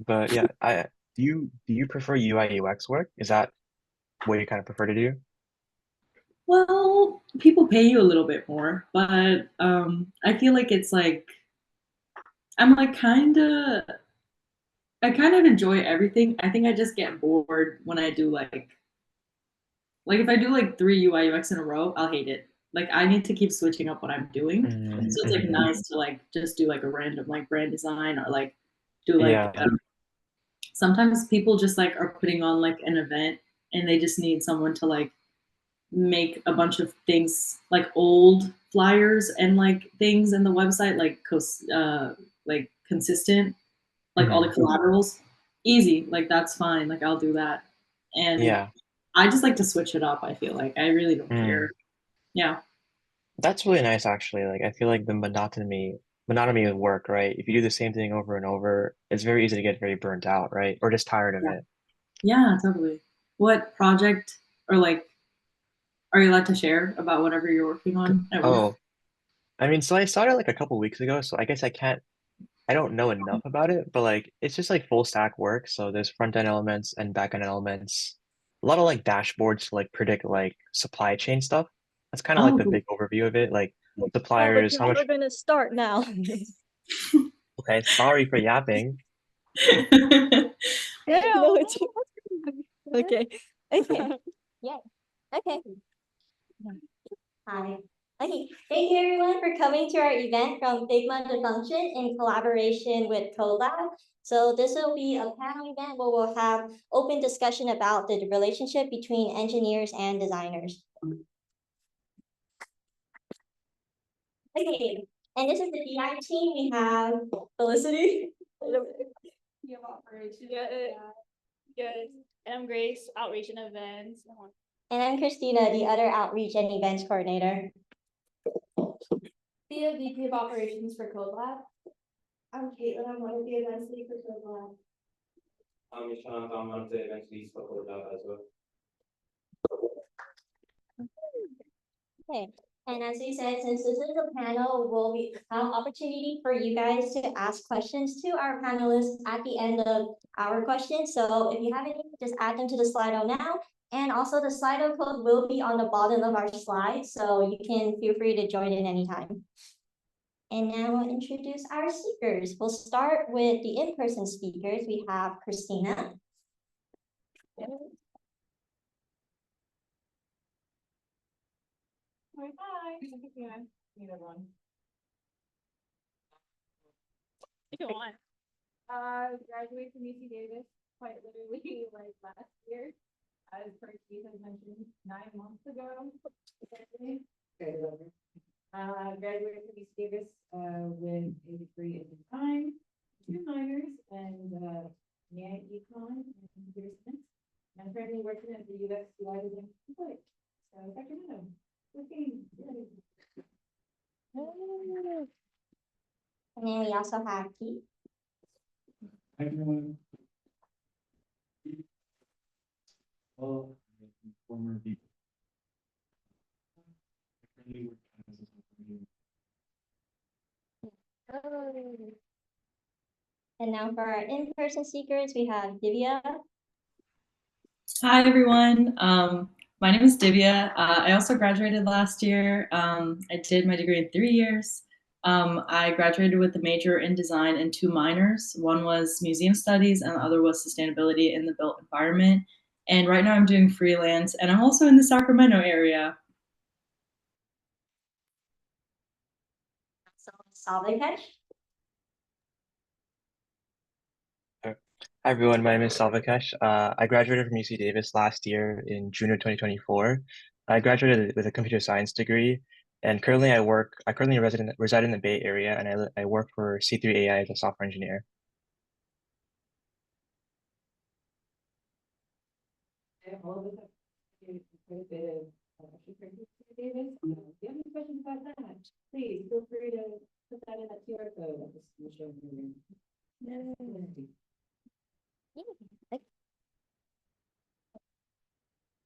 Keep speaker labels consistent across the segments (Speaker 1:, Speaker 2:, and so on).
Speaker 1: But yeah, I do you prefer UI UX work? Is that what you kind of prefer to do?
Speaker 2: Well, people pay you a little bit more, but I feel like it's like I'm like I kind of enjoy everything. I think I just get bored when I do like if I do like three UI UX in a row, I'll hate it. Like I need to keep switching up what I'm doing. So it's like
Speaker 1: Mm-hmm.
Speaker 2: nice to like just do like a random like brand design or like do like
Speaker 1: Yeah,
Speaker 2: sometimes people just like are putting on like an event and they just need someone to like make a bunch of things like old flyers and like things in the website like consistent like all the
Speaker 1: hmm
Speaker 2: collaterals easy like that's fine like I'll do that and
Speaker 1: yeah.
Speaker 2: I just like to switch it up. I feel like I really don't care.
Speaker 1: Mm.
Speaker 2: Yeah.
Speaker 1: That's really nice actually. Like I feel like the monotony of work, right? If you do the same thing over and over, it's very easy to get very burnt out, right? Or just tired of
Speaker 2: Yeah.
Speaker 1: it.
Speaker 2: Yeah, totally. What project or like are you allowed to share about whatever you're working on at work?
Speaker 1: Oh, I mean, so I started like a couple weeks ago, so I guess I don't know enough about it, but like it's just like full stack work. So there's front end elements and back end elements. A lot of like dashboards to like predict like supply chain stuff. That's kind of like
Speaker 2: Oh,
Speaker 1: the
Speaker 2: cool.
Speaker 1: big overview of it. Like
Speaker 3: Oh, but
Speaker 1: suppliers, how
Speaker 3: we're
Speaker 1: much,
Speaker 3: gonna start now.
Speaker 1: okay, sorry for yapping.
Speaker 3: No, it's okay. Okay. Yeah. Okay. Hi. Okay. Thank you everyone for coming to our event from Figma to Function in collaboration with CoLab. So this will be a panel event where we'll have open discussion about the relationship between engineers and designers. Okay. And this is the DI team. We have Felicity.
Speaker 4: Team operation. Good. And I'm Grace, outreach and events.
Speaker 3: And I'm Christina, the other outreach and events coordinator.
Speaker 4: Be a VP of operations for Code Lab. I'm Caitlin. I'm one of the events lead for Code Lab.
Speaker 5: I'm Nishant, I'm one of the event leads for Kodak as well.
Speaker 3: Okay. And as we said, since this is a panel, will be have opportunity for you guys to ask questions to our panelists at the end of our questions. So if you have any, just add them to the Slido now. And also the Slido code will be on the bottom of our slide, so you can feel free to join in anytime. And now we'll introduce our speakers. We'll start with the in-person speakers. We have Christina.
Speaker 4: Hi. Yeah. Either one. If you want. Graduated from UC Davis quite literally like last year. As Keith has mentioned 9 months ago. Graduated from UC Davis with a degree in design, 2 minors, and econ and computer science. I'm currently working at the UX UI design support. So Sacramento. Looking good.
Speaker 3: And then we also have Keith.
Speaker 5: Hi everyone. Well, former VP. I currently work as a software
Speaker 3: And now for our in-person speakers, we have Divya.
Speaker 2: Hi, everyone. My name is Divya. I also graduated last year. I did my degree in 3 years. I graduated with a major in design and two minors. One was museum studies and the other was sustainability in the built environment. And right now I'm doing freelance and I'm also in the Sacramento area.
Speaker 3: So Salvikesh.
Speaker 1: Hi everyone, my name is Salvakesh. I graduated from UC Davis last year in June of 2024. I graduated with a computer science degree, and I currently reside in the Bay Area, and I work for C3 AI as a software engineer.
Speaker 4: All of us have quite a bit of Davis. If you have any questions about that, please feel free to put that in that QR code. I'll just show you.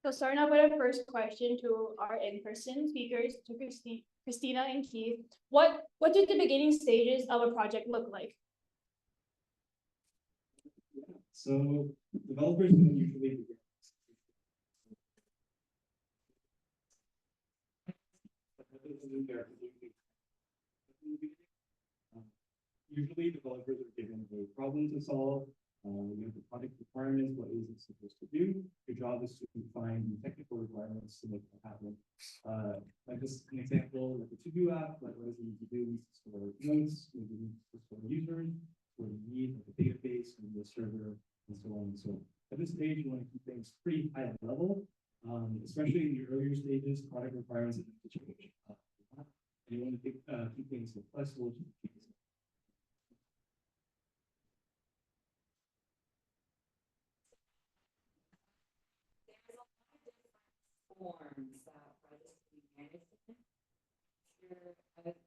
Speaker 4: So starting off with our first question to our in-person speakers, to Christina and Keith, what do the beginning stages of a project look like?
Speaker 5: So developers don't usually usually developers are given a problem to solve. You have the product requirements, what is it supposed to do? Your job is to find the technical requirements to make it happen. Like this an example, like a to-do app, like what does it need to do? It needs to store notes, it needs to store users, what you need, like a database, and the server, and so on and so on. At this stage, you want to keep things pretty high level, especially in the earlier stages, product requirements have to change. You want to keep things flexible to change.
Speaker 4: Forms that projects can be managed in. Sure, the moment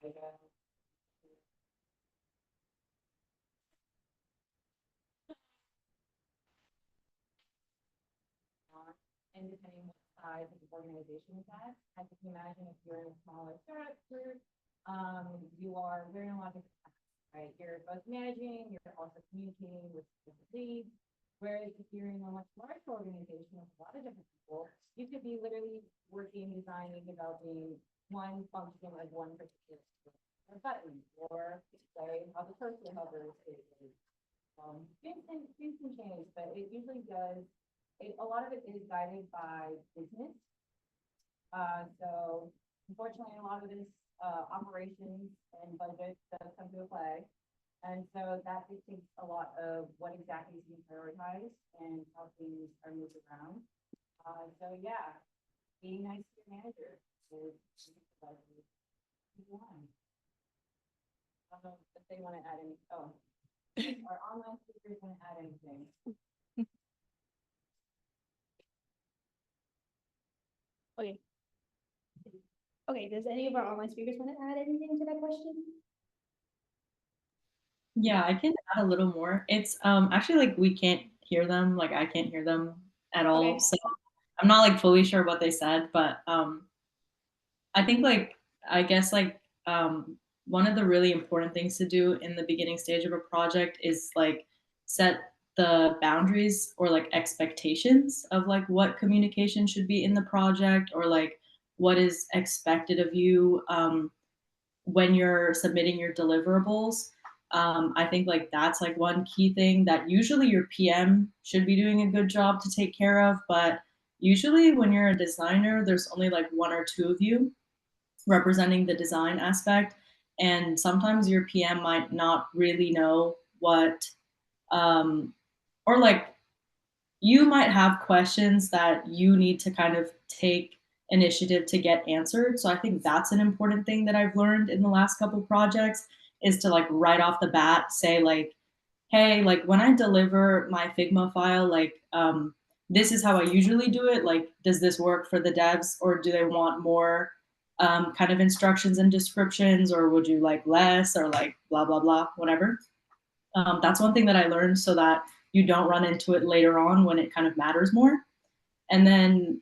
Speaker 4: of it. And depending what size of the organization is at, as you can imagine, if you're in a smaller startup group, you are wearing a lot of different hats, right? You're both managing, you're also communicating with different leads. Whereas if you're in a much larger organization with a lot of different people, you could be literally working, designing, developing one function of one particular button, or say how the cursor hovers. Things can change, but it usually does. A lot of it is guided by business. So unfortunately, a lot of this operations and budget does come to play. And so that dictates a lot of what exactly is being prioritized and how things are moved around. So yeah, being nice to your manager is one. I don't know if they want to add any. Oh, our online speakers want to add anything.
Speaker 3: Okay. Okay, does any of our online speakers want to add anything to that question?
Speaker 2: Yeah, I can add a little more. It's actually like we can't hear them, like I can't hear them at all.
Speaker 3: Okay.
Speaker 2: So I'm not like fully sure what they said, but I think like I guess like one of the really important things to do in the beginning stage of a project is like set the boundaries or like expectations of like what communication should be in the project, or like what is expected of you when you're submitting your deliverables. I think like that's like one key thing that usually your PM should be doing a good job to take care of, but usually when you're a designer, there's only like one or two of you representing the design aspect. And sometimes your PM might not really know what, or like you might have questions that you need to kind of take initiative to get answered. So I think that's an important thing that I've learned in the last couple projects, is to like right off the bat say like, hey, like when I deliver my Figma file, like this is how I usually do it. Like, does this work for the devs, or do they want more kind of instructions and descriptions, or would you like less, or like blah, blah, blah, whatever. That's one thing that I learned, so that you don't run into it later on when it kind of matters more. And then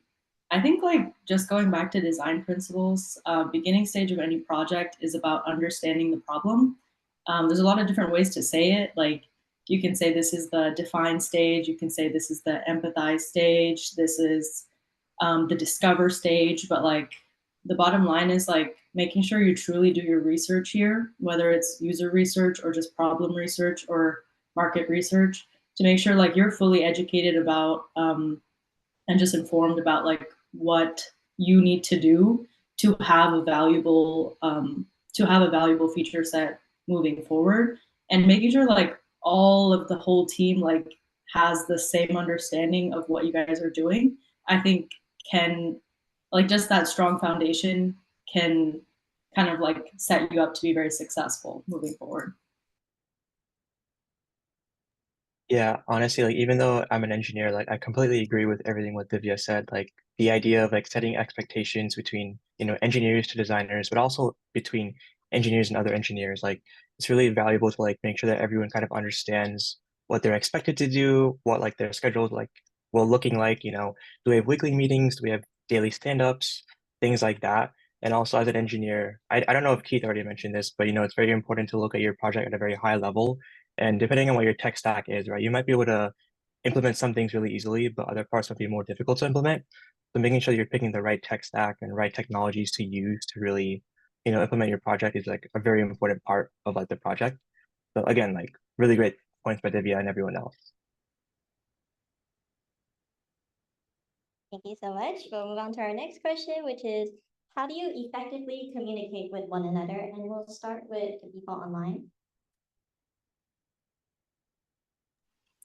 Speaker 2: I think like just going back to design principles, beginning stage of any project is about understanding the problem. There's a lot of different ways to say it. Like you can say this is the define stage. You can say this is the empathize stage. This is the discover stage. But like the bottom line is like making sure you truly do your research here, whether it's user research or just problem research or market research, to make sure like you're fully educated about and just informed about like what you need to do to have a valuable feature set moving forward, and making sure like all of the whole team like has the same understanding of what you guys are doing. I think can like just that strong foundation can kind of like set you up to be very successful moving forward.
Speaker 1: Yeah, honestly, like even though I'm an engineer, like I completely agree with everything what Divya said. Like the idea of like setting expectations between, engineers to designers, but also between engineers and other engineers. Like it's really valuable to like make sure that everyone kind of understands what they're expected to do, what like their schedules like will looking like, do we have weekly meetings? Do we have daily stand-ups? Things like that. And also as an engineer, I don't know if Keith already mentioned this, but it's very important to look at your project at a very high level. And depending on what your tech stack is, right, you might be able to implement some things really easily, but other parts might be more difficult to implement. So making sure you're picking the right tech stack and right technologies to use to really, implement your project is like a very important part of like the project. So again, like really great points by Divya and everyone else.
Speaker 3: Thank you so much. We'll move on to our next question, which is how do you effectively communicate with one another? And we'll start with the people online.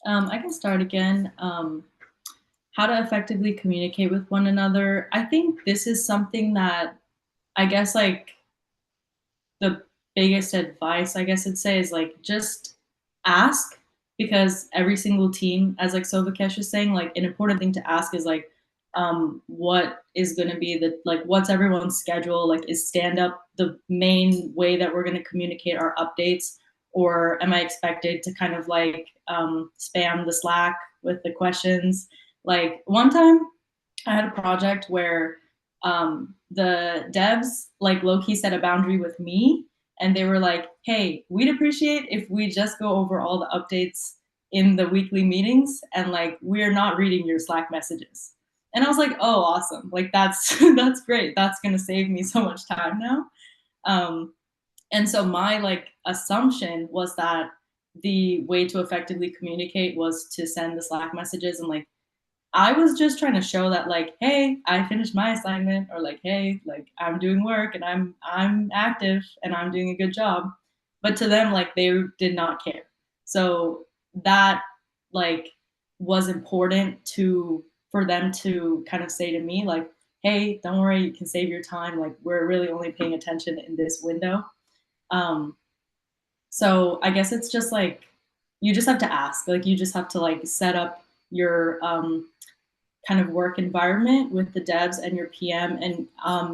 Speaker 2: I can start again. How to effectively communicate with one another. I think this is something that I guess like the biggest advice I guess I'd say is like just ask, because every single team, as like Sovakesh is saying, like an important thing to ask is like what is going to be the like what's everyone's schedule, like is stand up the main way that we're going to communicate our updates, or am I expected to kind of like spam the Slack with the questions? Like one time I had a project where the devs like low-key set a boundary with me, and they were like, hey, we'd appreciate if we just go over all the updates in the weekly meetings, and like we're not reading your Slack messages. And I was like, oh, awesome, like that's that's great, that's going to save me so much time now. And so my like assumption was that the way to effectively communicate was to send the Slack messages, and like I was just trying to show that like, hey, I finished my assignment, or like, hey, like I'm doing work and I'm active and I'm doing a good job. But to them, like they did not care. So that like was important to for them to kind of say to me, like, hey, don't worry, you can save your time. Like we're really only paying attention in this window. Um, so I guess it's just like you just have to ask. Like you just have to like set up your kind of work environment with the devs and your PM. And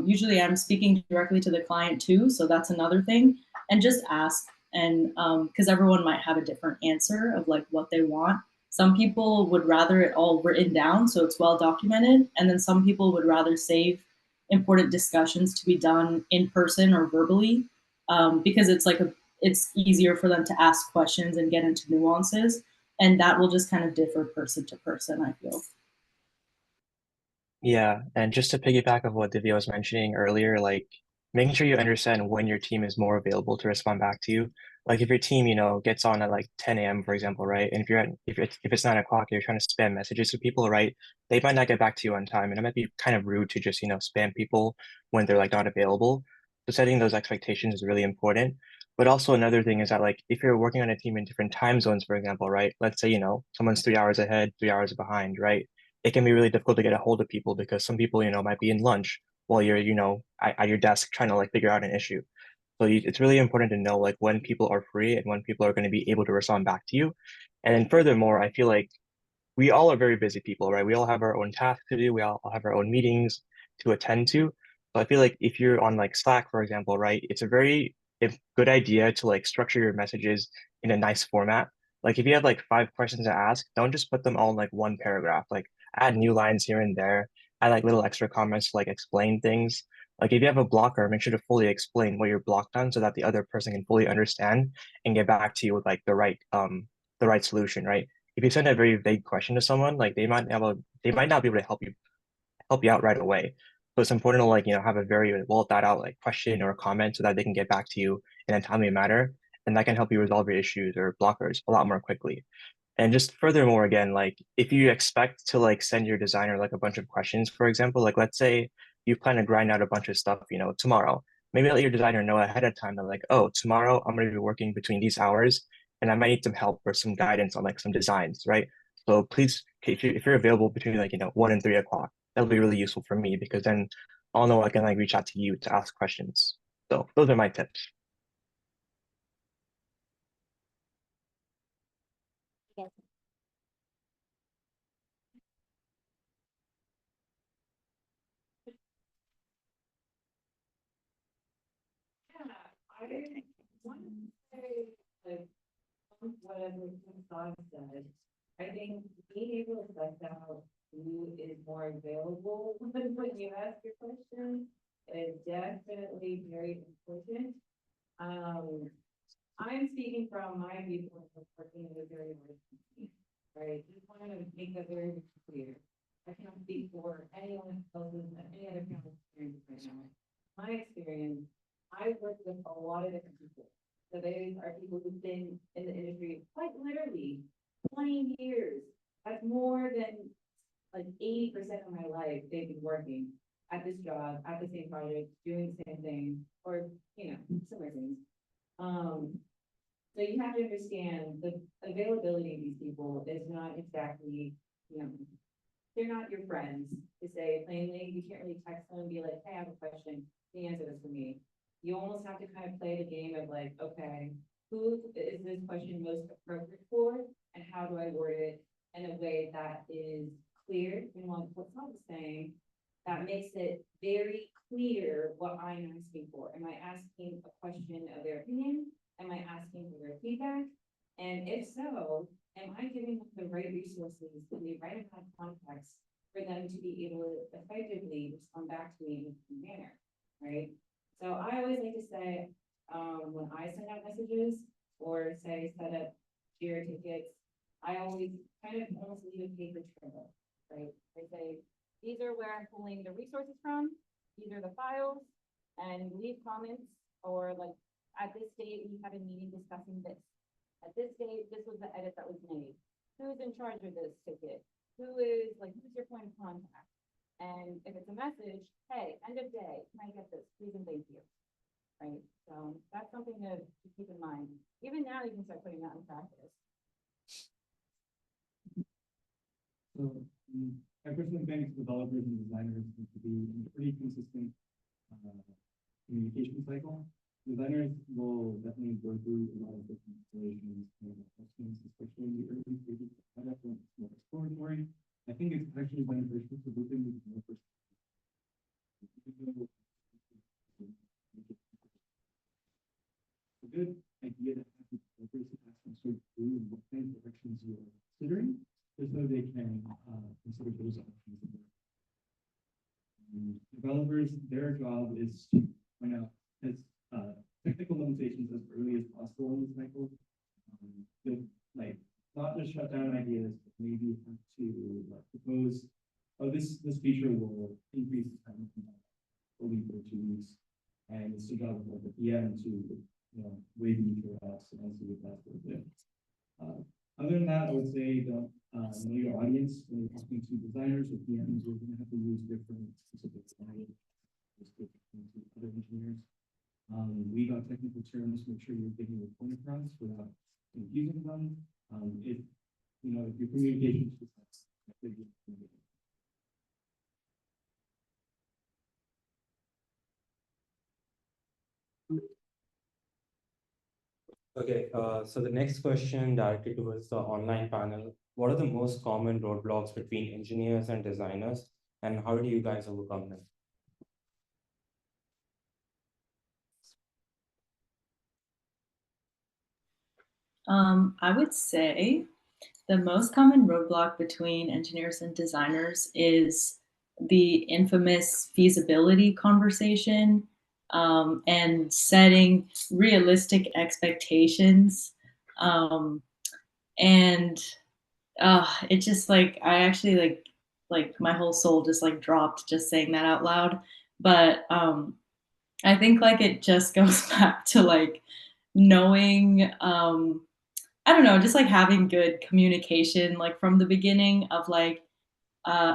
Speaker 2: usually I'm speaking directly to the client too. So that's another thing. And just ask. And because everyone might have a different answer of like what they want. Some people would rather it all written down so it's well documented. And then some people would rather save important discussions to be done in person or verbally, because it's like it's easier for them to ask questions and get into nuances. And that will just kind of differ person to person, I feel.
Speaker 1: Yeah, and just to piggyback of what Divya was mentioning earlier, like making sure you understand when your team is more available to respond back to you. Like if your team, gets on at like 10 a.m., for example, right? And if it's 9 o'clock, you're trying to spam messages to people, right? They might not get back to you on time, and it might be kind of rude to just, spam people when they're like not available. So setting those expectations is really important. But also another thing is that like if you're working on a team in different time zones, for example, right? Let's say, someone's 3 hours ahead, 3 hours behind, right? It can be really difficult to get a hold of people because some people, might be in lunch while you're, at your desk trying to like figure out an issue. So it's really important to know like when people are free and when people are going to be able to respond back to you. And then furthermore, I feel like we all are very busy people, right? We all have our own tasks to do. We all have our own meetings to attend to. So I feel like if you're on like Slack, for example, right, it's a very good idea to like structure your messages in a nice format. Like if you have like 5 questions to ask, don't just put them all in like one paragraph. Like add new lines here and there, add like little extra comments to like explain things. Like if you have a blocker, make sure to fully explain what you're blocked on so that the other person can fully understand and get back to you with like the right solution, right? If you send a very vague question to someone, like they might not be able to help you out right away. So it's important to like, have a very well thought out like question or comment so that they can get back to you in a timely manner. And that can help you resolve your issues or blockers a lot more quickly. And just furthermore, again, like if you expect to like send your designer like a bunch of questions, for example, like let's say you plan to grind out a bunch of stuff, tomorrow. Maybe let your designer know ahead of time that like, oh, tomorrow I'm going to be working between these hours and I might need some help or some guidance on like some designs, right? So please, if you're available between like, 1 and 3 o'clock, that'll be really useful for me because then I'll know I can like reach out to you to ask questions. So those are my tips.
Speaker 3: Yes.
Speaker 4: Yeah, I want to say, like, what I've said, I think being able to suss out who is more available when you ask your question is definitely very important. I'm speaking from my viewpoint of working in a very large company, right? Just want to make that very clear. I can't speak for anyone else's, any other kind of experience right now. My experience, I've worked with a lot of different people. So these are people who've been in the industry quite literally 20 years. That's more than like 80% of my life they've been working at this job, at the same project, doing the same thing, or similar things. So you have to understand the availability of these people is not exactly, they're not your friends, to say plainly. You can't really text them and be like, hey, I have a question, can you answer this for me? You almost have to kind of play the game of like, okay, who is this question most appropriate for? And how do I word it in a way that is clear in what Tom is saying, that makes it very clear what I'm asking for. Am I asking a question of their opinion? Am I asking for their feedback? And if so, am I giving them the right resources and the right amount of context for them to be able to effectively respond back to me in a manner, right? So I always like to say, when I send out messages or say set up Jira tickets, I always kind of almost leave a paper trail, right? I say, these are where I'm pulling the resources from, these are the files, and leave comments, or like, at this date, we had a meeting discussing this. At this date, this was the edit that was made. Who's in charge of this ticket? Who's your point of contact? And if it's a message, hey, end of day, can I get this? Please and thank you. Right? So that's something to keep in mind. Even now, you can start putting that in practice.
Speaker 5: So I personally think developers and designers need to be in a pretty consistent communication cycle. Designers will definitely go through a lot of different installations and adjustments, especially in the early stages of the product when it's more exploratory. I think it's actually beneficial to look into the more a good idea to have the developers ask them sort of through what kind of directions you are considering, just so they can consider those options. Developers, their job is to point out as technical limitations as early as possible in the cycle. Not just shut down ideas, but maybe have to propose, oh, this feature will increase the time from only for 2 weeks, and it's the job of the PM to weigh the feature out and see if that's worth it. Other than that, I would say don't know your audience when you're talking to designers or PMs. You're going to have to use different specific language to other engineers. We got technical terms, make sure you're getting your point across without confusing them. If your communication is
Speaker 6: Okay, so the next question directed towards the online panel. What are the most common roadblocks between engineers and designers, and how do you guys overcome them?
Speaker 2: I would say the most common roadblock between engineers and designers is the infamous feasibility conversation, and setting realistic expectations. And it just I actually my whole soul just dropped just saying that out loud. But I think it just goes back to knowing, I don't know, just having good communication from the beginning of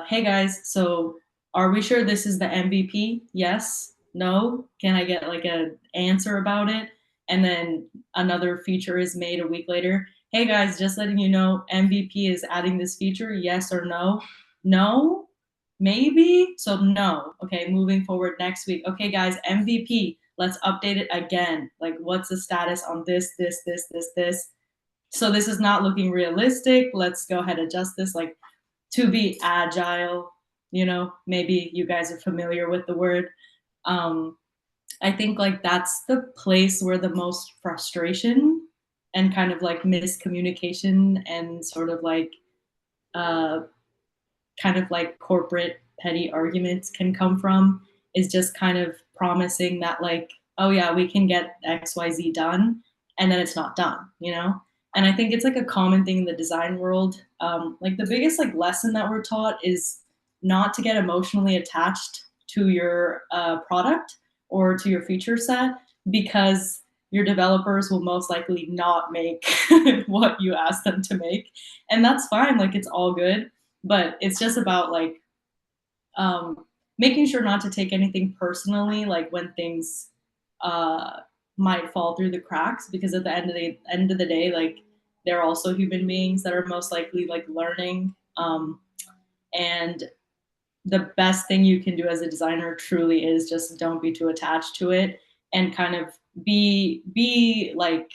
Speaker 2: hey guys, so are we sure this is the MVP? Yes, no, can I get an answer about it? And then another feature is made a week later. Hey guys, just letting you know, MVP is adding this feature, yes or no? No, maybe, so no. Okay, moving forward next week. Okay guys, MVP, let's update it again. What's the status on this? So this is not looking realistic. Let's go ahead and adjust this. To be agile, maybe you guys are familiar with the word. I think that's the place where the most frustration and kind of miscommunication and sort of kind of corporate petty arguments can come from, is just kind of promising that like, oh yeah, we can get XYZ done, and then it's not done, you know? And I think it's like a common thing in the design world. Like the biggest like lesson that we're taught is not to get emotionally attached to your product or to your feature set, because your developers will most likely not make what you ask them to make. And that's fine, like it's all good, but it's just about like making sure not to take anything personally, like when things might fall through the cracks, because at the end of the day, like they're also human beings that are most likely like learning. And the best thing you can do as a designer truly is just don't be too attached to it, and kind of be like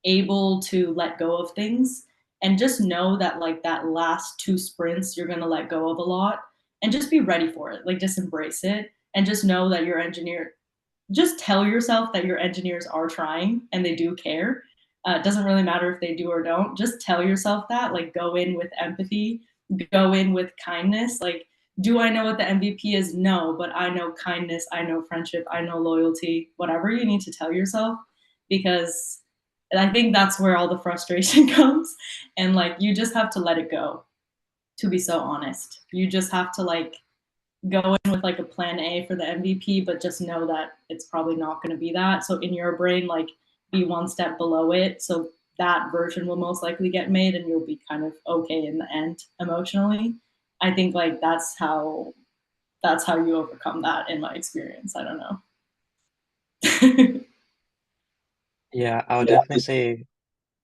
Speaker 2: able to let go of things, and just know that like that last 2 sprints you're going to let go of a lot, and just be ready for it, like just embrace it, and just know that your engineer, just tell yourself that your engineers are trying and they do care. It doesn't really matter if they do or don't. Just tell yourself that, like go in with empathy, go in with kindness. Like, do I know what the MVP is? No, but I know kindness, I know friendship, I know loyalty, whatever you need to tell yourself, because I think that's where all the frustration comes. And like, you just have to let it go, to be so honest. You just have to like go in with like a plan A for the MVP, but just know that it's probably not going to be that. So in your brain, like be one step below it. So that version will most likely get made and you'll be kind of okay in the end emotionally. I think like that's how you overcome that in my experience. I don't know.
Speaker 1: Yeah, I would definitely say,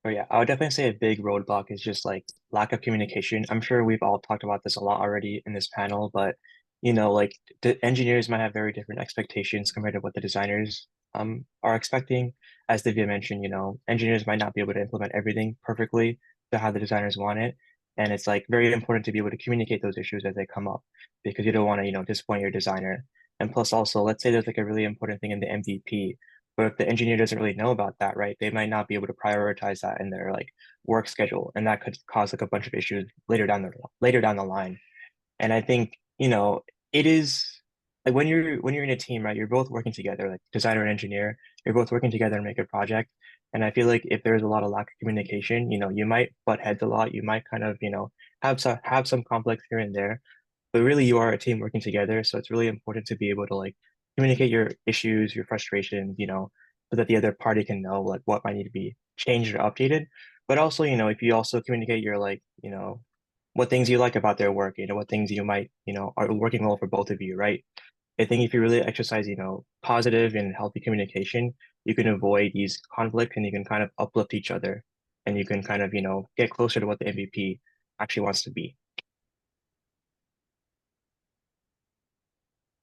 Speaker 1: or yeah, I would definitely say a big roadblock is just like lack of communication. I'm sure we've all talked about this a lot already in this panel, but like the engineers might have very different expectations compared to what the designers are expecting. As Divya mentioned, engineers might not be able to implement everything perfectly to how the designers want it. And it's like very important to be able to communicate those issues as they come up, because you don't want to, disappoint your designer. And plus also, let's say there's like a really important thing in the MVP, but if the engineer doesn't really know about that, right, they might not be able to prioritize that in their like work schedule, and that could cause like a bunch of issues later down the line. And I think, it is like when you're in a team, right, you're both working together, like designer and engineer, you're both working together to make a project. And I feel like if there's a lot of lack of communication, you might butt heads a lot. You might kind of, have some conflicts here and there, but really you are a team working together. So it's really important to be able to like communicate your issues, your frustrations, so that the other party can know like what might need to be changed or updated. But also, if you also communicate your like, what things you like about their work, what things you might, are working well for both of you, right? I think if you really exercise, positive and healthy communication, you can avoid these conflicts and you can kind of uplift each other and you can kind of, get closer to what the MVP actually wants to be.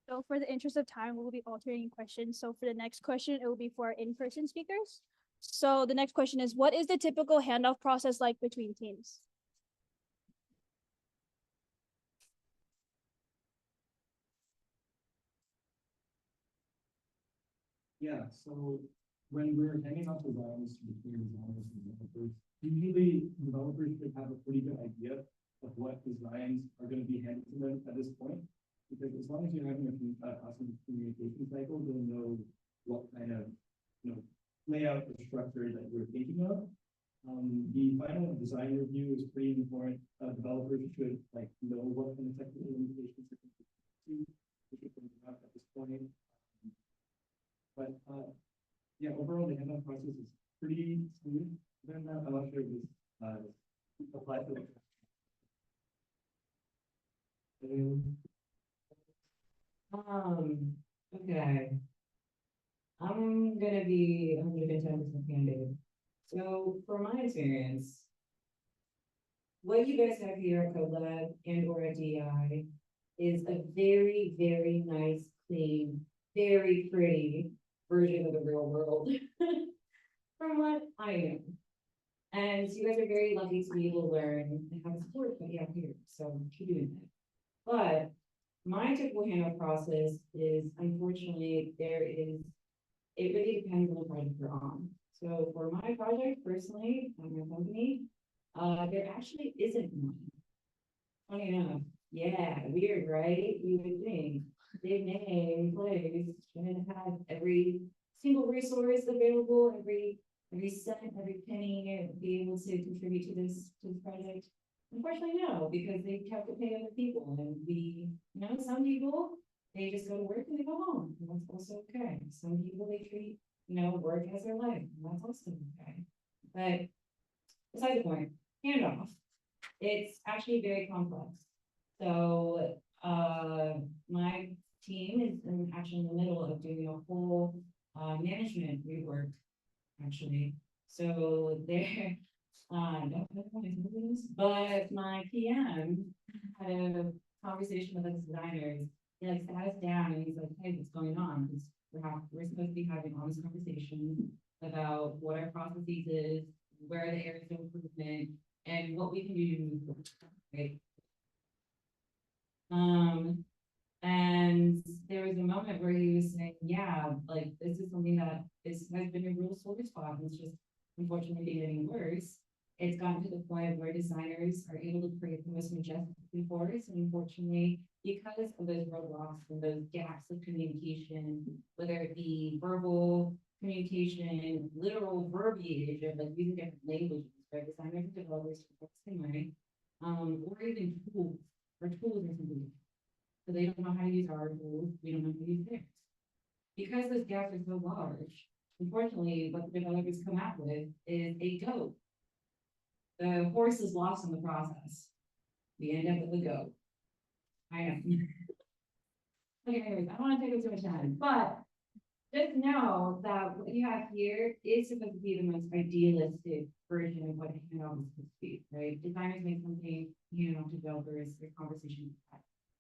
Speaker 7: So for the interest of time, we'll be alternating questions. So for the next question, it will be for our in-person speakers. So the next question is, what is the typical handoff process like between teams?
Speaker 5: Yeah, so when we're handing out designs between designers and developers, usually developers should have a pretty good idea of what designs are going to be handed to them at this point. Because as long as you're having a awesome communication cycle, you'll know what kind of layout or structure that you're thinking of. The final design review is pretty important. Developers should like know what kind of technical limitations they're going to have at this point. But yeah, overall, the handoff process is pretty smooth. Then I'm not sure if this applies to it.
Speaker 4: Okay. I'm gonna be 110% candid. So from my experience, what you guys have here at CodeLab and or at DI is a very, very nice, clean, very pretty version of the real world from what I am. And so you guys are very lucky to be able to learn and have support that you have here. So keep doing that. But my typical handoff process is, unfortunately, it really depends on the project you're on. So for my project, personally, at my company, there actually isn't one. Funny enough, yeah, weird, right? You would think. they may in place should have every single resource available, every cent, every penny, be able to contribute to this project. Unfortunately, no, because they have to pay other people, and some people, they just go to work and they go home, and that's also okay. Some people, they treat, work as their life, and that's also okay. But besides the point, handoff, it's actually very complex. So, my team is actually in the middle of doing a whole, management rework, actually. So they're, don't put my names, but my PM had a conversation with the designers. He like sat us down and he's like, hey, what's going on? Because we're supposed to be having honest conversation about what our processes is, where are the areas of improvement, and what we can do to move forward, right? And there was a moment where he was saying, yeah, like this is something that has been a real sore spot, and it's just unfortunately getting worse. It's gotten to the point where designers are able to create the most majestic forests, and unfortunately, because of those roadblocks and those gaps of communication, whether it be verbal communication, literal verbiage of like using different languages, right? Designers and developers are the same way, or even tools or something. So they don't know how to use our tools, we don't know how to use theirs. Because those gaps are so large, unfortunately, what the developers come out with is a goat. The horse is lost in the process. We end up with a goat. I know. Okay, anyways, I don't want to take up too much time, but just know that what you have here is supposed to be the most idealistic version of what a handoff is supposed to be, right? Designers make something, hand off to developers, their conversation.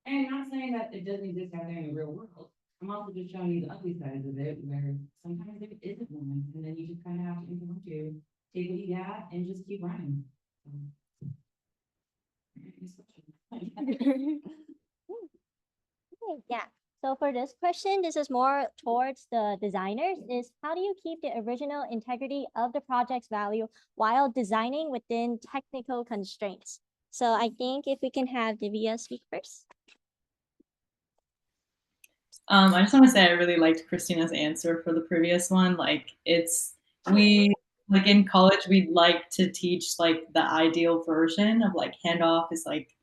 Speaker 4: And I'm not saying that it doesn't exist out there in the real world. I'm also just showing you the ugly sides of it, where sometimes there isn't one, and then you just kind of have to implement to take what you got and just keep running.
Speaker 3: Yeah. So for this question, this is more towards the designers, is how do you keep the original integrity of the project's value while designing within technical constraints? So I think if we can have Divya speak first.
Speaker 2: I just want to say I really liked Christina's answer for the previous one. Like we like in college we'd like to teach like the ideal version of like handoff is like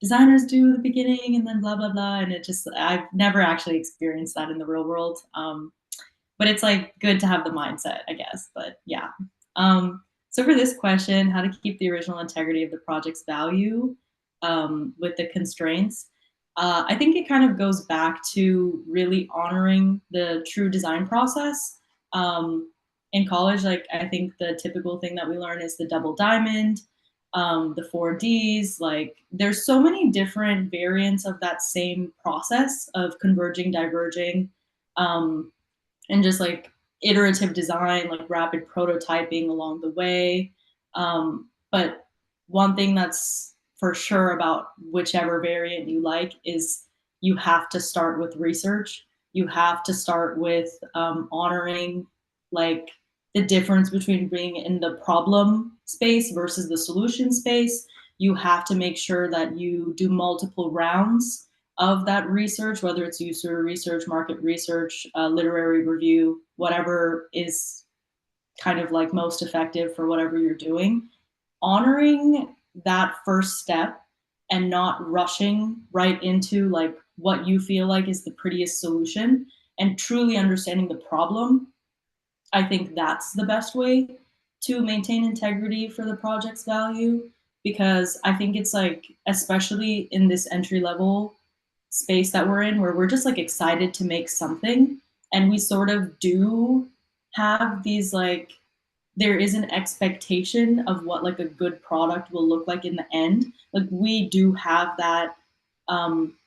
Speaker 2: designers do the beginning and then blah blah blah, and I've never actually experienced that in the real world. But it's like good to have the mindset, I guess. But yeah. So for this question, how to keep the original integrity of the project's value with the constraints, I think it kind of goes back to really honoring the true design process. In college, like I think the typical thing that we learn is the double diamond, the 4Ds. Like there's so many different variants of that same process of converging, diverging, and just like iterative design, like rapid prototyping along the way. But one thing that's for sure about whichever variant you like is you have to start with research. You have to start with honoring like the difference between being in the problem space versus the solution space. You have to make sure that you do multiple rounds of that research, whether it's user research, market research, literary review, whatever is kind of like most effective for whatever you're doing. Honoring that first step and not rushing right into like what you feel like is the prettiest solution and truly understanding the problem. I think that's the best way to maintain integrity for the project's value, because I think it's like, especially in this entry level space that we're in, where we're just like excited to make something, and we sort of do have these like, there is an expectation of what like a good product will look like in the end. Like we do have that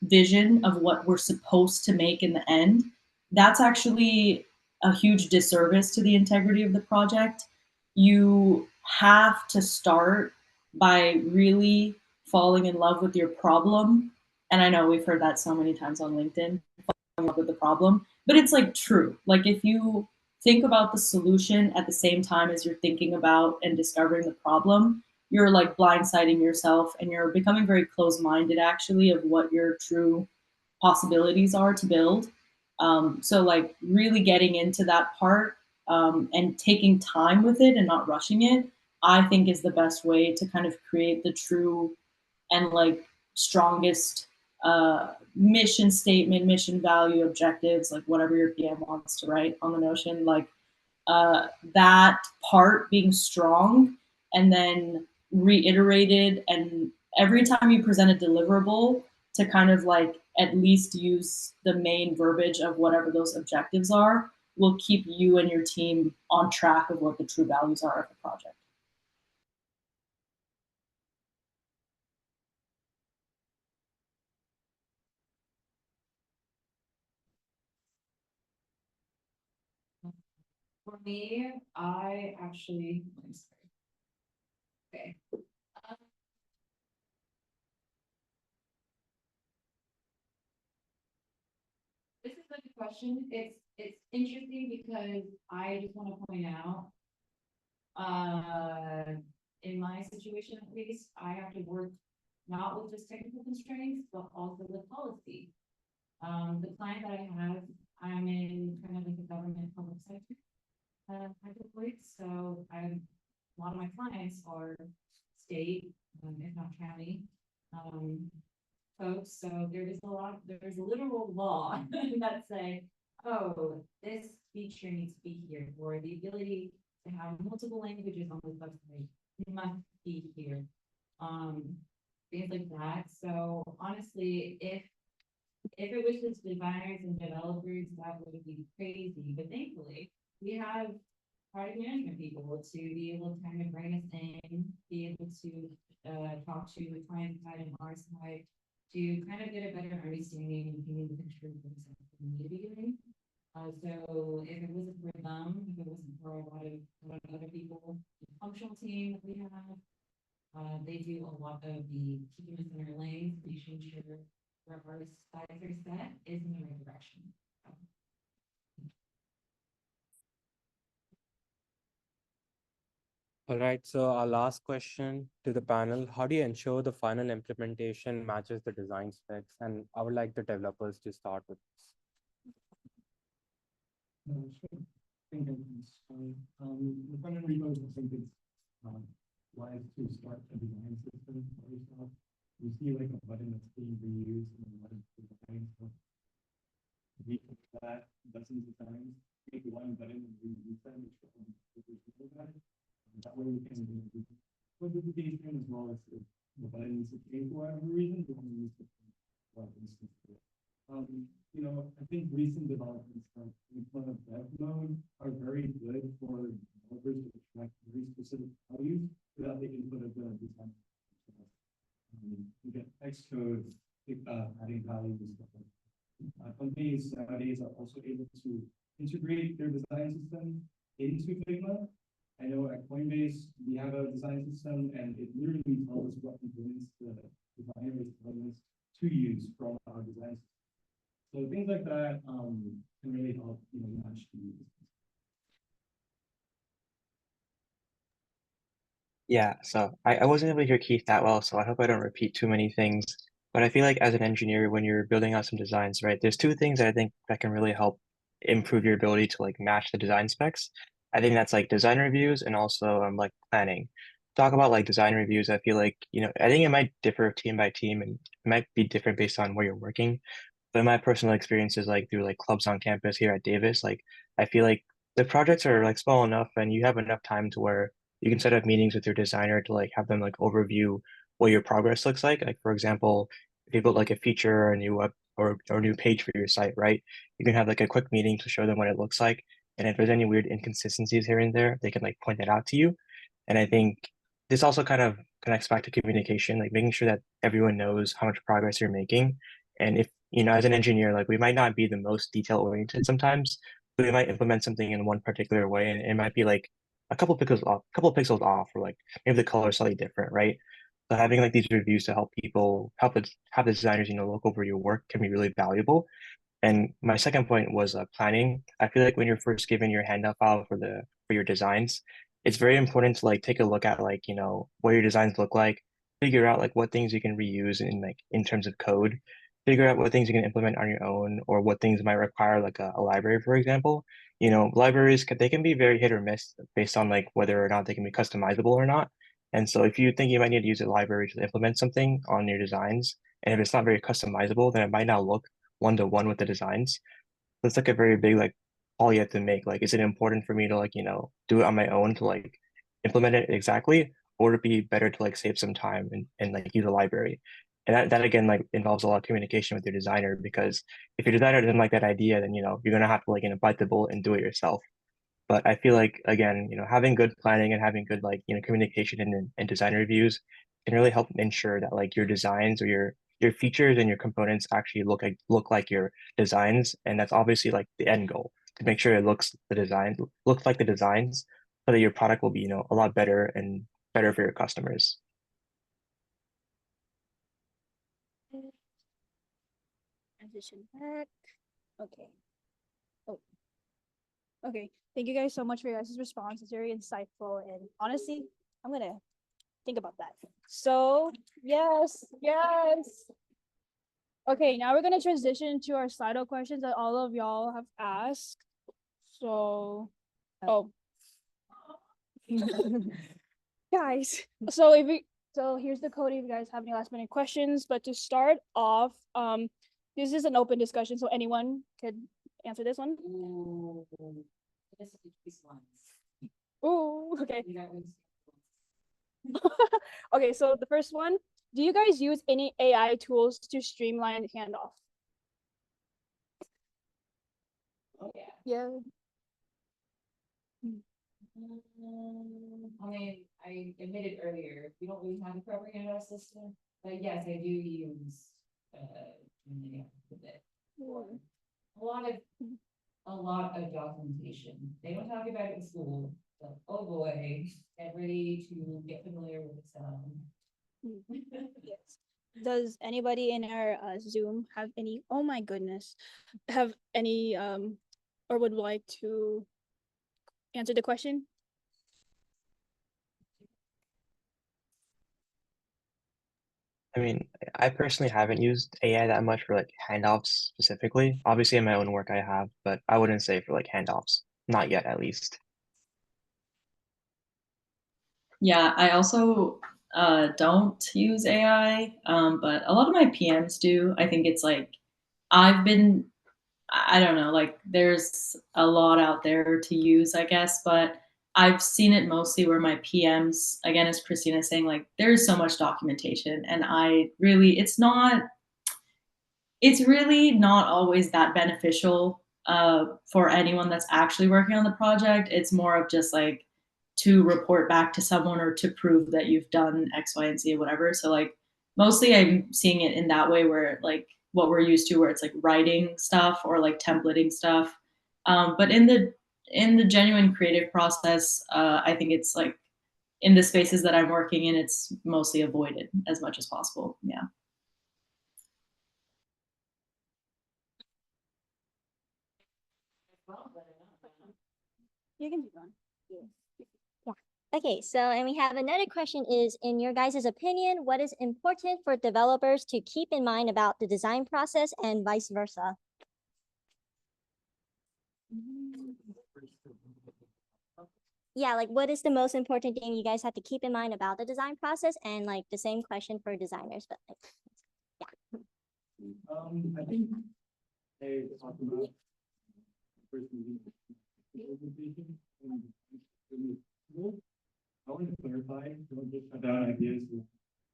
Speaker 2: vision of what we're supposed to make in the end. That's actually a huge disservice to the integrity of the project. You have to start by really falling in love with your problem. And I know we've heard that so many times on LinkedIn, falling in love with the problem, but it's like true. Like if you think about the solution at the same time as you're thinking about and discovering the problem, you're like blindsiding yourself and you're becoming very close-minded actually of what your true possibilities are to build. So like really getting into that part and taking time with it and not rushing it, I think is the best way to kind of create the true and like strongest mission statement, mission value, objectives, like whatever your PM wants to write on the Notion, like that part being strong and then reiterated. And every time you present a deliverable, to kind of like at least use the main verbiage of whatever those objectives are, will keep you and your team on track of what the true values are of the project.
Speaker 4: For me, I actually, I'm sorry. Okay. This is a good question. It's interesting because I just want to point out, in my situation at least, I have to work not with just technical constraints, but also with policy. The client that I have, I'm in kind of like the government public sector type of work. So a lot of my clients are state, if not county, folks. So there's a literal law that say, oh, this feature needs to be here, or the ability to have multiple languages on the website must be here. Things like that. So honestly, if it was just designers and developers, that would be crazy. But thankfully, we have project management people to be able to kind of bring us in, be able to talk to the client side and our side to kind of get a better understanding and painting the picture of what exactly we need to be doing. So if it wasn't for them, if it wasn't for a lot of other people, the functional team that we have, they do a lot of the keeping us in our lanes, making sure where our sides are set is in the right direction.
Speaker 6: All right, so our last question to the panel, how do you ensure the final implementation matches the design specs? And I would like the developers to start with this.
Speaker 5: Sure. Thank you. The front end repo, I think it's wise to start a design system for yourself. You see like a button that's being reused in a lot of designs. So we put that dozens of times, take one button and reuse them, that way we can put duplication as well as if the button needs to change for whatever reason, we can use it for instance. I think recent developments like in front of dev mode are very good for developers to extract very specific values without the input of the design. You get text code, adding values and stuff like that. Companies nowadays are also able to integrate their design system into Figma. I know at Coinbase, we have a design system and it literally tells us what components the designer is telling us to use from our design system. So things like that can really help, match the needs.
Speaker 1: Yeah, so I wasn't able to hear Keith that well, so I hope I don't repeat too many things. But I feel like as an engineer, when you're building out some designs, right, there's two things that I think that can really help improve your ability to like match the design specs. I think that's like design reviews and also like planning. Talk about like design reviews, I feel like, I think it might differ team by team and it might be different based on where you're working. But in my personal experiences, like through like clubs on campus here at Davis, like I feel like the projects are like small enough and you have enough time to where you can set up meetings with your designer to like have them like overview what your progress looks like. Like for example, if you build like a feature or a new web or a new page for your site, right? You can have like a quick meeting to show them what it looks like. And if there's any weird inconsistencies here and there, they can like point that out to you. And I think this also kind of connects back to communication, like making sure that everyone knows how much progress you're making. And if, as an engineer, like we might not be the most detail oriented sometimes, but we might implement something in one particular way and it might be like a couple pixels off, or like maybe the color is slightly different, right? So having like these reviews to help people, have the designers, look over your work can be really valuable. And my second point was planning. I feel like when you're first given your handout file for your designs, it's very important to like take a look at like, what your designs look like, figure out like what things you can reuse in like in terms of code. figure out what things you can implement on your own or what things might require like a library, for example. Libraries they can be very hit or miss based on like whether or not they can be customizable or not. And so if you think you might need to use a library to implement something on your designs, and if it's not very customizable, then it might not look one to one with the designs. That's like a very big like call you have to make. Like, is it important for me to like, do it on my own to like implement it exactly, or would it be better to like save some time and like use a library? And that again like involves a lot of communication with your designer because if your designer doesn't like that idea, then you're gonna have to like bite the bullet and do it yourself. But I feel like again, having good planning and having good like communication and design reviews can really help ensure that like your designs or your features and your components actually look like your designs, and that's obviously like the end goal to make sure it looks like the designs, so that your product will be a lot better and better for your customers.
Speaker 7: Transition back. Okay. Oh, okay. Thank you guys so much for your guys' response. It's very insightful, and honestly, I'm gonna think about that. So yes, yes. Okay, now we're gonna transition to our Slido questions that all of y'all have asked. So, oh, guys. So here's the code if you guys have any last minute questions. But to start off, this is an open discussion, so anyone could answer this one.
Speaker 4: Ooh, this is these ones.
Speaker 7: Ooh, okay.
Speaker 4: You got one.
Speaker 7: Okay, so the first one, do you guys use any AI tools to streamline handoff?
Speaker 4: Oh, yeah.
Speaker 7: Yeah.
Speaker 4: I mean, I admitted earlier, we don't really have a proper handoff system, but yes, I do use, Gemini a bit. A lot of, a lot of documentation. They don't talk about it in school, but oh boy, get ready to get familiar with Excel.
Speaker 7: Yes. Does anybody in our Zoom have any, oh my goodness, have any or would like to answer the question?
Speaker 1: I mean, I personally haven't used AI that much for like handoffs specifically. Obviously, in my own work, I have, but I wouldn't say for like handoffs, not yet at least.
Speaker 2: Yeah, I also don't use AI, but a lot of my PMs do. I think it's like I've been, I don't know, like there's a lot out there to use, I guess, but I've seen it mostly where my PMs, again, as Christina is saying, like there's so much documentation, and it's really not always that beneficial for anyone that's actually working on the project. It's more of just like to report back to someone or to prove that you've done X, Y, and Z, whatever. So like mostly I'm seeing it in that way where like what we're used to, where it's like writing stuff or like templating stuff. But in the genuine creative process, I think it's like in the spaces that I'm working in, it's mostly avoided as much as possible. Yeah.
Speaker 7: You can do one.
Speaker 3: Okay, so and we have another question is, in your guys' opinion, what is important for developers to keep in mind about the design process and vice versa? Yeah, like what is the most important thing you guys have to keep in mind about the design process, and like the same question for designers, but like,
Speaker 5: I think they talked about first meeting presentation and really cool. I want to clarify, don't just cut down ideas with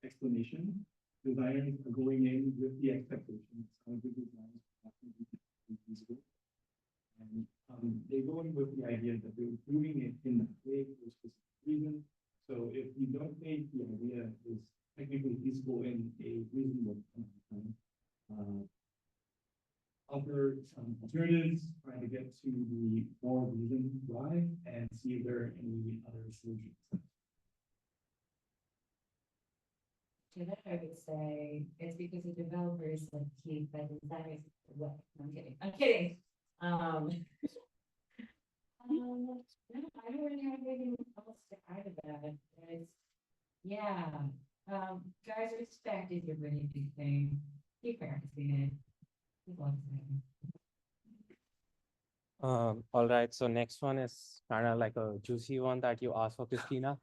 Speaker 5: explanation. Designers are going in with the expectations of the design have to be feasible. And they go in with the idea that they're doing it in that way for a specific reason. So if you don't think the idea is technically feasible in a reasonable time, offer some alternatives, try to get to the more reason why, and see if there are any other solutions.
Speaker 4: To that, I would say it's because the developers like keep the designers away. I'm kidding. I'm kidding. No, I don't really have anything else to add to that. It's, yeah, guys, respect is a really big thing. Keep practicing it.
Speaker 6: All right, so next one is kind of like a juicy one that you asked for, Christina.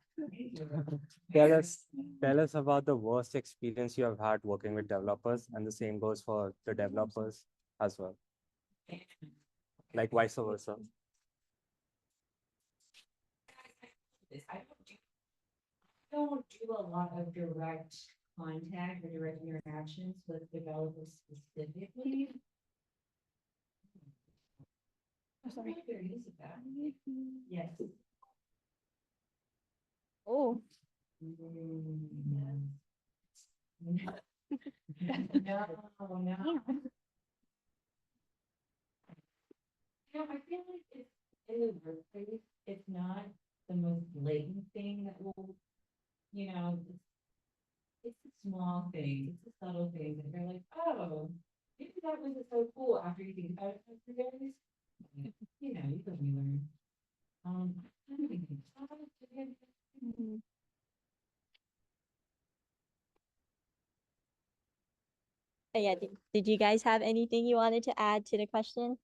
Speaker 6: Tell us, tell us about the worst experience you have had working with developers, and the same goes for the developers as well, like vice versa.
Speaker 4: I don't do a lot of direct contact or direct interactions with developers specifically.
Speaker 7: Oh, sorry.
Speaker 4: There is that. Yes.
Speaker 7: Oh,
Speaker 4: No, no. No, I feel like it's in the workplace, it's not the most blatant thing that will, it's a small thing, it's a subtle thing that you're like, oh, maybe that wasn't so cool after you think about it for 3 days. You know, you can learn. I don't think it's-
Speaker 7: mhm.
Speaker 3: Yeah, did you guys have anything you wanted to add to the question?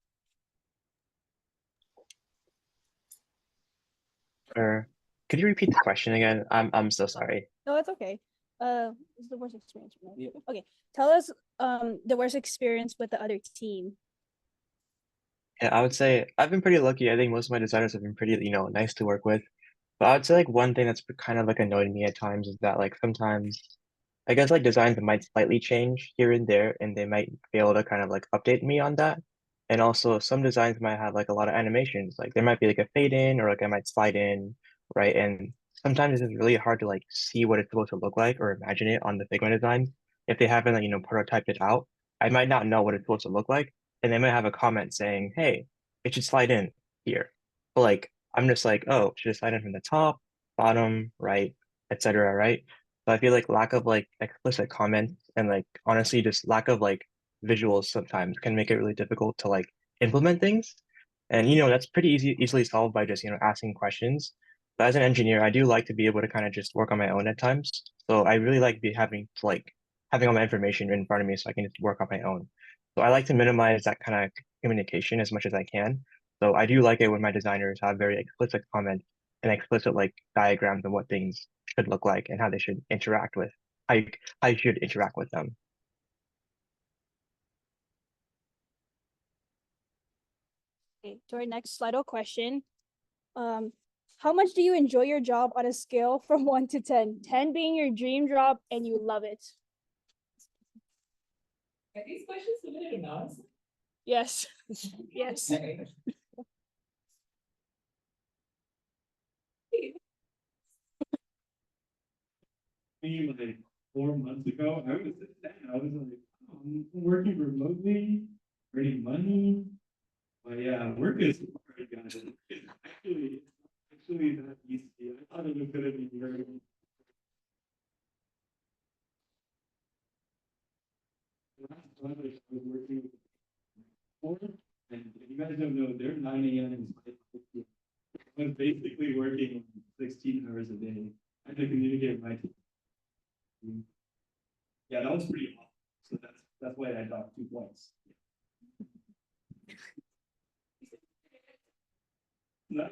Speaker 1: Or could you repeat the question again? I'm so sorry.
Speaker 7: No, it's okay. It's the worst experience. Right? Yeah. Okay, tell us the worst experience with the other team.
Speaker 1: Yeah, I would say I've been pretty lucky. I think most of my designers have been pretty, nice to work with. But I would say like one thing that's kind of like annoyed me at times is that like sometimes I guess like designs might slightly change here and there, and they might be able to kind of like update me on that. And also some designs might have like a lot of animations. Like there might be like a fade in or like I might slide in, right? And sometimes it's really hard to like see what it's supposed to look like or imagine it on the Figma design. If they haven't like, prototyped it out, I might not know what it's supposed to look like. And they might have a comment saying, hey, it should slide in here. But like I'm just like, oh, should it slide in from the top, bottom, right, etc., right? So I feel like lack of like explicit comments and like honestly just lack of like visuals sometimes can make it really difficult to like implement things. And that's pretty easily solved by just, asking questions. But as an engineer, I do like to be able to kind of just work on my own at times. So I really like be having to like having all my information in front of me so I can just work on my own. So I like to minimize that kind of communication as much as I can. So I do like it when my designers have very explicit comments and explicit like diagrams of what things should look like and how they should interact with how you should interact with them.
Speaker 7: Okay, to our next Slido question. Um, how much do you enjoy your job on a scale from 1 to 10? 10 being your dream job and you love it.
Speaker 4: Are these questions submitted anonymously?
Speaker 7: Yes. Yes.
Speaker 5: Me like 4 months ago, I was at that. I was like, oh, I'm working remotely, earning money. But yeah, work is hard, guys. It's actually not easy. I thought it was gonna be very. Last time I was working with before, and if you guys don't know, they're 9 a.m. and I was basically working 16 hours a day. I had to communicate with my team. Yeah, that was pretty awesome. So that's why I got 2 points. Nice.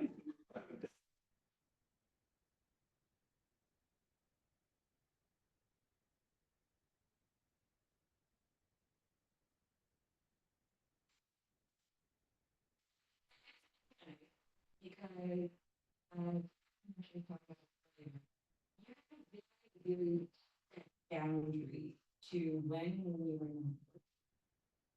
Speaker 4: Because I'm actually talking about earlier, you have to really set boundaries to when we were not.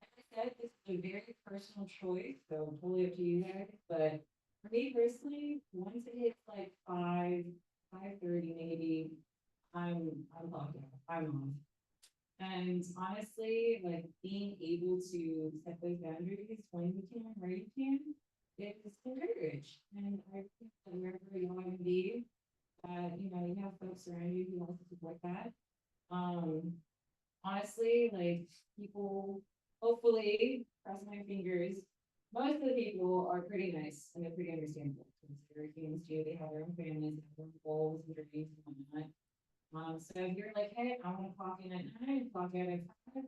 Speaker 4: Like I said, this is a very personal choice, so totally up to you guys, but for me personally, once it hits like 5:30 maybe, I'm locked out, I'm on. And honestly, like being able to set those boundaries when you can, where you can, is encouraged. And I think that wherever you want to be, you have folks around you who also support that. Um, honestly, like people, hopefully, cross my fingers, most of the people are pretty nice and they're pretty understandable. Because they're humans too, they have their own families, they have their own goals and dreams and whatnot. So if you're like, hey, I want to clock in at 9, clock out at 5,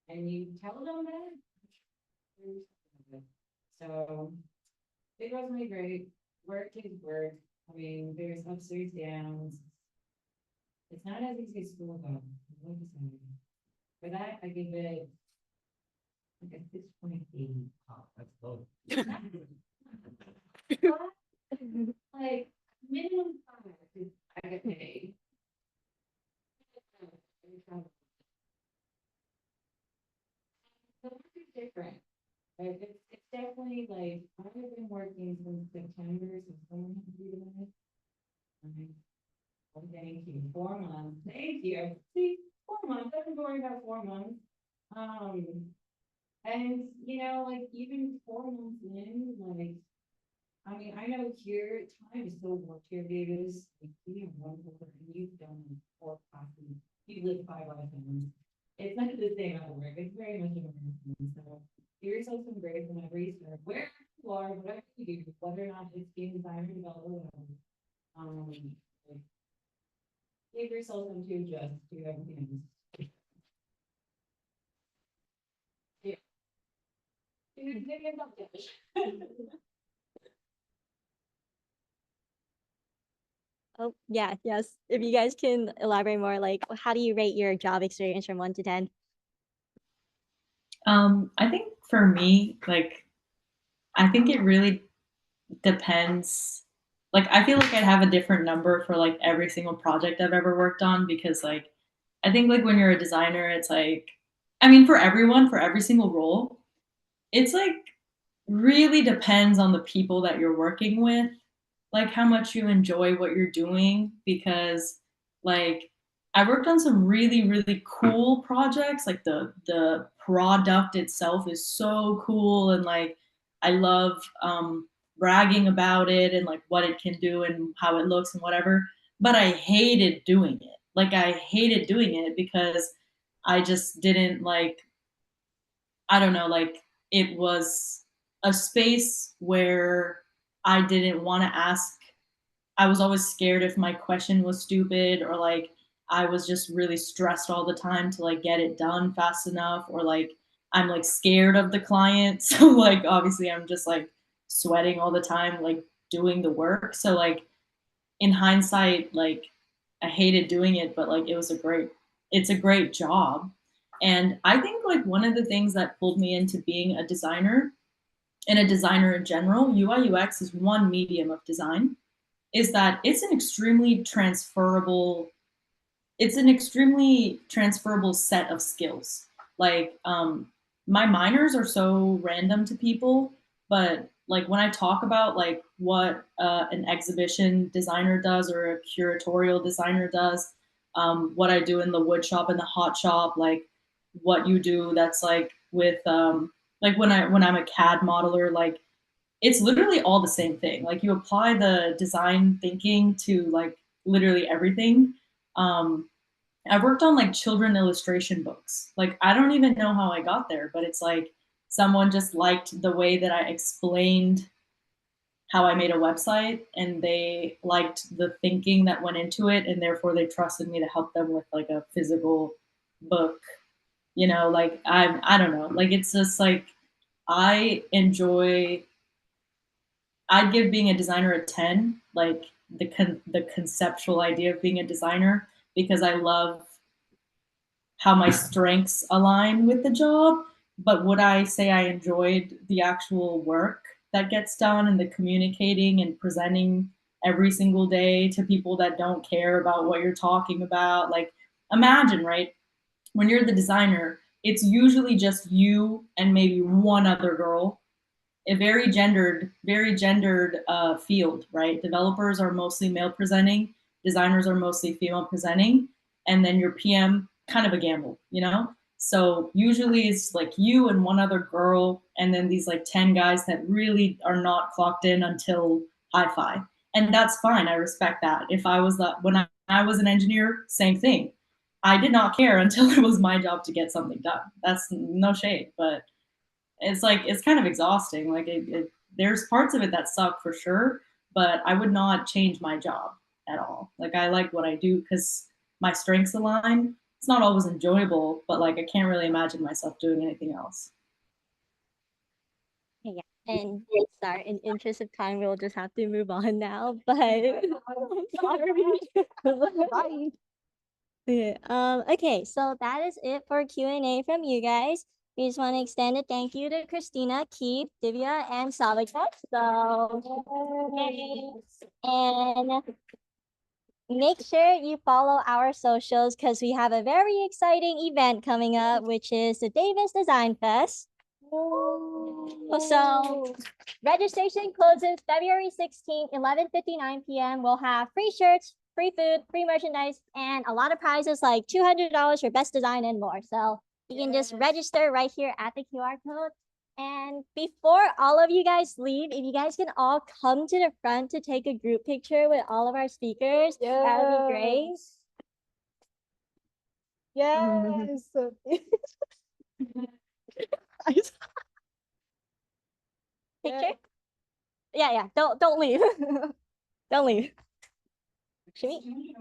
Speaker 4: and you tell them that, so It was really great. Work is work. I mean, there's ups, there's downs. It's not as easy as school though. I will say. For that, I give it like a 6.8.
Speaker 5: Ah, that's low.
Speaker 4: Like minimum 5 is I get paid. The work is different. Like, it's definitely like, I've been working since September, so someone has to be doing it. Okay. Well, thank you, 4 months, thank you, see, 4 months, I've been going about 4 months. And you know, like, even 4 months in, like, I mean, I know here, time is so much here, Davis, like, you have one quarter and you've done 4 classes, you've lived 5 lifetimes. It's not the same at work, it's very much a marathon, so give yourself some grace whenever you start, wherever you are, whatever you do, whether or not it's being designed or developed or whatever. Like, give yourself some to adjust to everything. Yeah. Dude, maybe I'm not finished.
Speaker 3: Oh, yeah, yes. If you guys can elaborate more, like, how do you rate your job experience from 1 to 10?
Speaker 2: I think for me, like, I think it really depends. Like, I feel like I'd have a different number for like every single project I've ever worked on because, like, I think like when you're a designer, it's like, I mean, for everyone, for every single role, it's like really depends on the people that you're working with, like how much you enjoy what you're doing. Because, like, I worked on some really, really cool projects. Like the product itself is so cool, and like I love bragging about it and like what it can do and how it looks and whatever. But I hated doing it. Like I hated doing it because I just didn't like, I don't know, like it was a space where I didn't want to ask. I was always scared if my question was stupid, or like I was just really stressed all the time to like get it done fast enough, or like I'm like scared of the client. So like obviously I'm just like sweating all the time like doing the work. So like in hindsight, like I hated doing it, but like it's a great job. And I think like one of the things that pulled me into being a designer and a designer in general, UI UX is one medium of design, is that it's an extremely transferable set of skills. Like my minors are so random to people, but like when I talk about like what an exhibition designer does or a curatorial designer does, what I do in the wood shop and the hot shop, like what you do that's like with like when I'm a CAD modeler, like it's literally all the same thing. Like you apply the design thinking to like literally everything. Um, I've worked on like children illustration books. Like I don't even know how I got there, but it's like someone just liked the way that I explained how I made a website, and they liked the thinking that went into it, and therefore they trusted me to help them with like a physical book. You know, like I don't know. Like it's just like I enjoy I'd give being a designer a 10, like the conceptual idea of being a designer, because I love how my strengths align with the job. But would I say I enjoyed the actual work that gets done and the communicating and presenting every single day to people that don't care about what you're talking about? Like, imagine, right? When you're the designer, it's usually just you and maybe one other girl, a very gendered field, right? Developers are mostly male presenting, designers are mostly female presenting, and then your PM, kind of a gamble, you know? So usually it's like you and one other girl, and then these like 10 guys that really are not clocked in until hi-fi. And that's fine. I respect that. If I was that, when I was an engineer, same thing. I did not care until it was my job to get something done. That's no shade, but it's like it's kind of exhausting. Like there's parts of it that suck for sure, but I would not change my job at all. Like I like what I do because my strengths align. It's not always enjoyable, but like I can't really imagine myself doing anything else.
Speaker 3: Yeah. and sorry, in interest of time, we'll just have to move on now. But sorry.
Speaker 7: Bye.
Speaker 3: Yeah, okay, so that is it for Q&A from you guys. We just want to extend a thank you to Christina, Keith, Divya, and Savikat. So, and make sure you follow our socials because we have a very exciting event coming up, which is the Davis Design Fest. So registration closes February 16th, 11:59 p.m. We'll have free shirts, free food, free merchandise, and a lot of prizes like $200 for best design and more. So you can just register right here at the QR code. And before all of you guys leave, if you guys can all come to the front to take a group picture with all of our speakers, that would be great.
Speaker 7: Yes.
Speaker 3: Picture? Yeah, don't leave. Don't leave. Should we?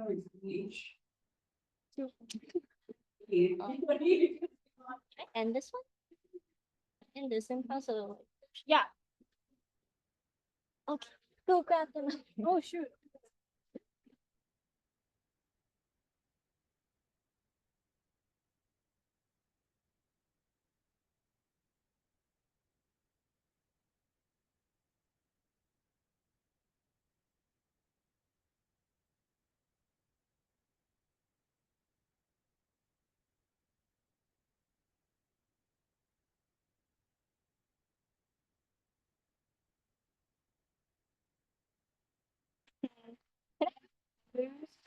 Speaker 3: And this one? And this one also.
Speaker 7: Yeah.
Speaker 3: Okay, go grab them.
Speaker 7: Oh shoot.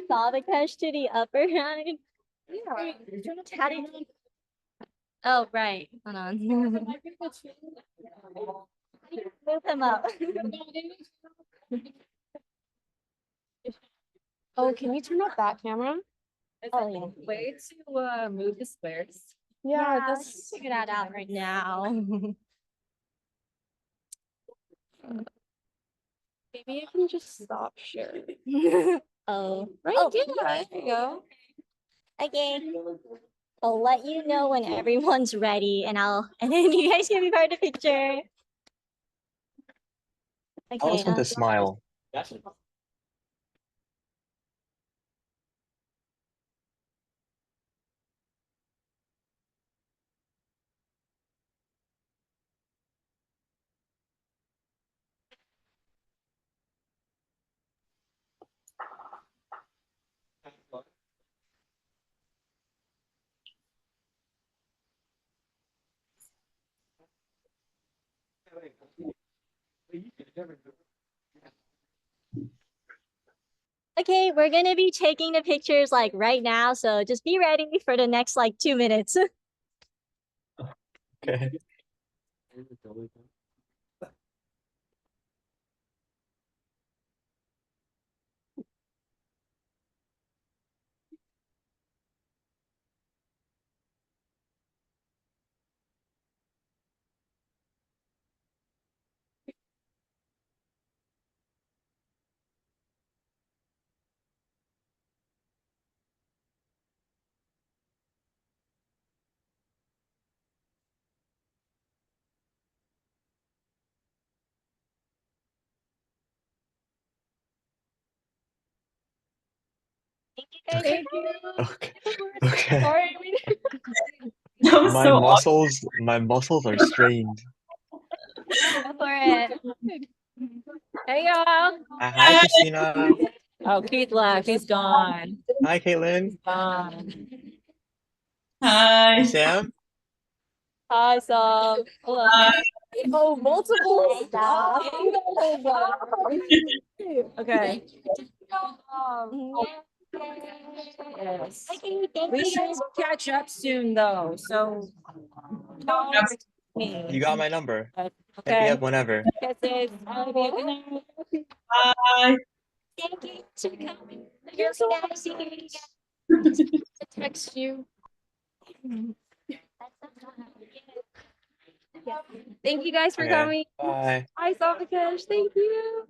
Speaker 3: Saw the cash to the upper right.
Speaker 7: Yeah.
Speaker 3: How do you? Oh, right. Hold on. Move them up.
Speaker 8: Oh, can you turn off that camera?
Speaker 3: Oh, yeah.
Speaker 8: Way to move the squares.
Speaker 3: Yeah, let's figure that out right now.
Speaker 8: Maybe I can just stop sharing.
Speaker 3: Oh,
Speaker 8: Right?
Speaker 3: oh,
Speaker 8: Yeah, there you go.
Speaker 3: okay. I'll let you know when everyone's ready, and and then you guys can be part of the picture.
Speaker 1: Tell
Speaker 3: Okay.
Speaker 1: us when to smile.
Speaker 3: Okay, we're gonna be taking the pictures like right now, so just be ready for the next like 2 minutes.
Speaker 1: Okay.
Speaker 3: Thank you guys.
Speaker 8: Thank you.
Speaker 1: Okay. Okay.
Speaker 8: Sorry.
Speaker 2: That was so awesome.
Speaker 1: My muscles are strained.
Speaker 3: Go for it.
Speaker 8: Hey y'all.
Speaker 1: Hi, Christina.
Speaker 8: Oh, Keith left. He's gone.
Speaker 1: Hi, Caitlin.
Speaker 8: Gone.
Speaker 1: Hi,
Speaker 2: Hi.
Speaker 1: Sam.
Speaker 8: Hi, Sam. Hello. Oh, multiple staff. Okay. Yes.
Speaker 3: Okay, thank
Speaker 8: We
Speaker 3: you
Speaker 8: should
Speaker 3: guys.
Speaker 8: catch up soon though. So don't me.
Speaker 1: You got my number. Hit me
Speaker 8: Okay.
Speaker 1: up whenever.
Speaker 8: Kisses.
Speaker 2: Bye.
Speaker 3: Thank you for coming. Yes, guys. See you
Speaker 8: Text you.
Speaker 3: guys.
Speaker 8: Thank you guys for
Speaker 1: Okay.
Speaker 8: coming.
Speaker 1: Bye.
Speaker 8: Hi, Savikash. Thank you.